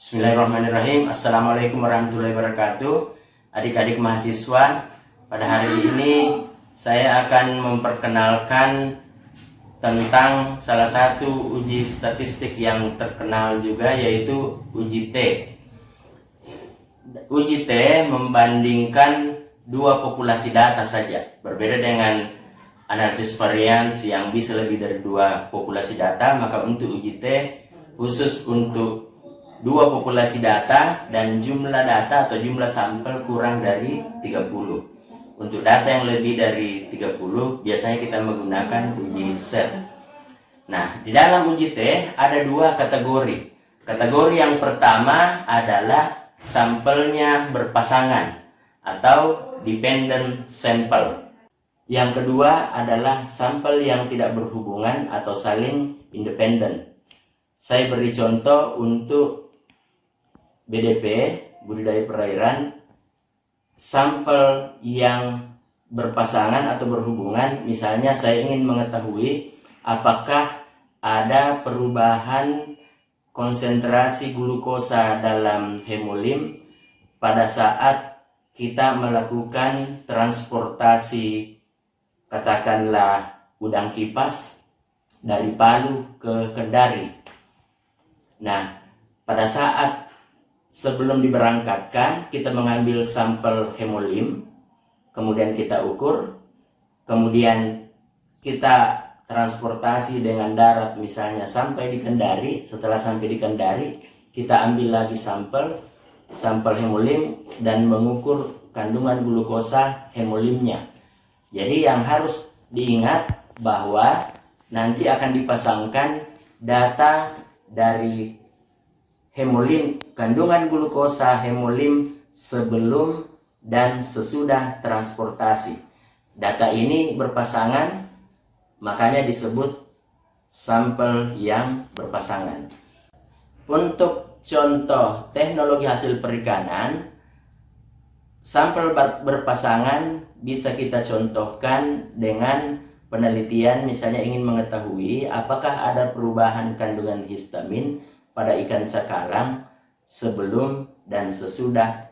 Bismillahirrahmanirrahim. Assalamualaikum warahmatullahi wabarakatuh. Adik-adik mahasiswa, pada hari ini saya akan memperkenalkan tentang salah satu uji statistik yang terkenal juga, yaitu uji T. Uji T membandingkan dua populasi data saja, berbeda dengan analisis varians yang bisa lebih dari dua populasi data. Maka untuk uji T khusus untuk dua populasi data dan jumlah data atau jumlah sampel kurang dari 30. Untuk data yang lebih dari 30 biasanya kita menggunakan uji set. Nah, di dalam uji T ada dua kategori. Kategori yang pertama adalah sampelnya berpasangan atau dependent sample. Yang kedua adalah sampel yang tidak berhubungan atau saling independen. Saya beri contoh untuk BDP, budidaya perairan, sampel yang berpasangan atau berhubungan. Misalnya saya ingin mengetahui apakah ada perubahan konsentrasi glukosa dalam hemolim pada saat kita melakukan transportasi, katakanlah udang kipas dari Palu ke Kendari. Nah, pada saat sebelum diberangkatkan, kita mengambil sampel hemolim, kemudian kita ukur, kemudian kita transportasi dengan darat misalnya sampai di Kendari. Setelah sampai di Kendari, kita ambil lagi sampel hemolim dan mengukur kandungan glukosa hemolimnya. Jadi yang harus diingat bahwa nanti akan dipasangkan data dari hemolim, kandungan glukosa hemolim sebelum dan sesudah transportasi. Data ini berpasangan, makanya disebut sampel yang berpasangan. Untuk contoh teknologi hasil perikanan, sampel berpasangan bisa kita contohkan dengan penelitian. Misalnya ingin mengetahui apakah ada perubahan kandungan histamin pada ikan cakalang sebelum dan sesudah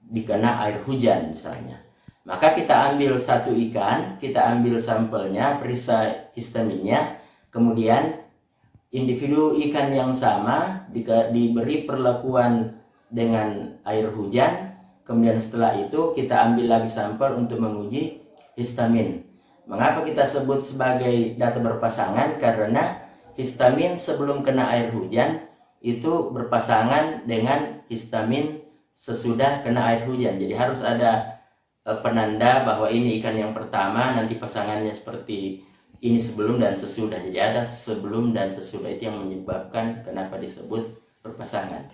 dikena air hujan misalnya. Maka kita ambil satu ikan, kita ambil sampelnya, periksa histaminnya, kemudian individu ikan yang sama diberi perlakuan dengan air hujan, kemudian setelah itu kita ambil lagi sampel untuk menguji histamin. Mengapa kita sebut sebagai data berpasangan? Karena histamin sebelum kena air hujan itu berpasangan dengan histamin sesudah kena air hujan. Jadi harus ada penanda bahwa ini ikan yang pertama, nanti pasangannya seperti ini sebelum dan sesudah. Jadi ada sebelum dan sesudah, itu yang menyebabkan kenapa disebut berpasangan.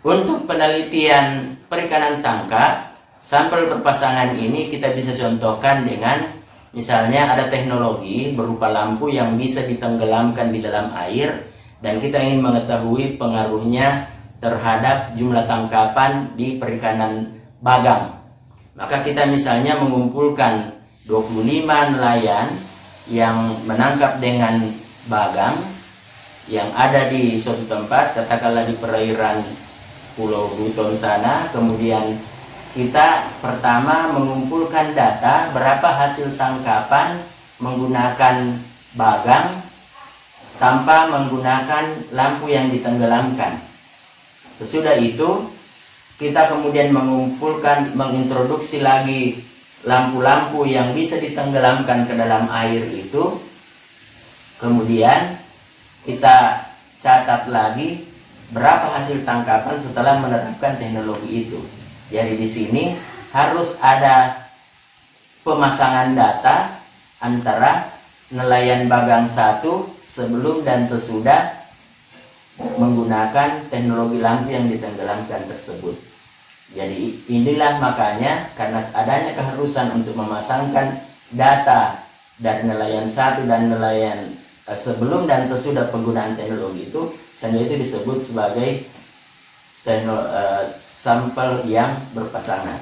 Untuk penelitian perikanan tangkap, sampel berpasangan ini kita bisa contohkan dengan misalnya ada teknologi berupa lampu yang bisa ditenggelamkan di dalam air dan kita ingin mengetahui pengaruhnya terhadap jumlah tangkapan di perikanan bagang. Maka kita misalnya mengumpulkan 25 nelayan yang menangkap dengan bagang yang ada di suatu tempat, katakanlah di perairan Pulau Buton sana. Kemudian kita pertama mengumpulkan data berapa hasil tangkapan menggunakan bagang tanpa menggunakan lampu yang ditenggelamkan. Sesudah itu kita kemudian mengintroduksi lagi lampu-lampu yang bisa ditenggelamkan ke dalam air itu. Kemudian kita catat lagi berapa hasil tangkapan setelah menerapkan teknologi itu. Jadi di sini harus ada pemasangan data antara nelayan bagang satu sebelum dan sesudah menggunakan teknologi lampu yang ditenggelamkan tersebut. Jadi inilah makanya karena adanya keharusan untuk memasangkan data dari nelayan satu dan nelayan sebelum dan sesudah penggunaan teknologi itu, sehingga itu disebut sebagai sampel yang berpasangan.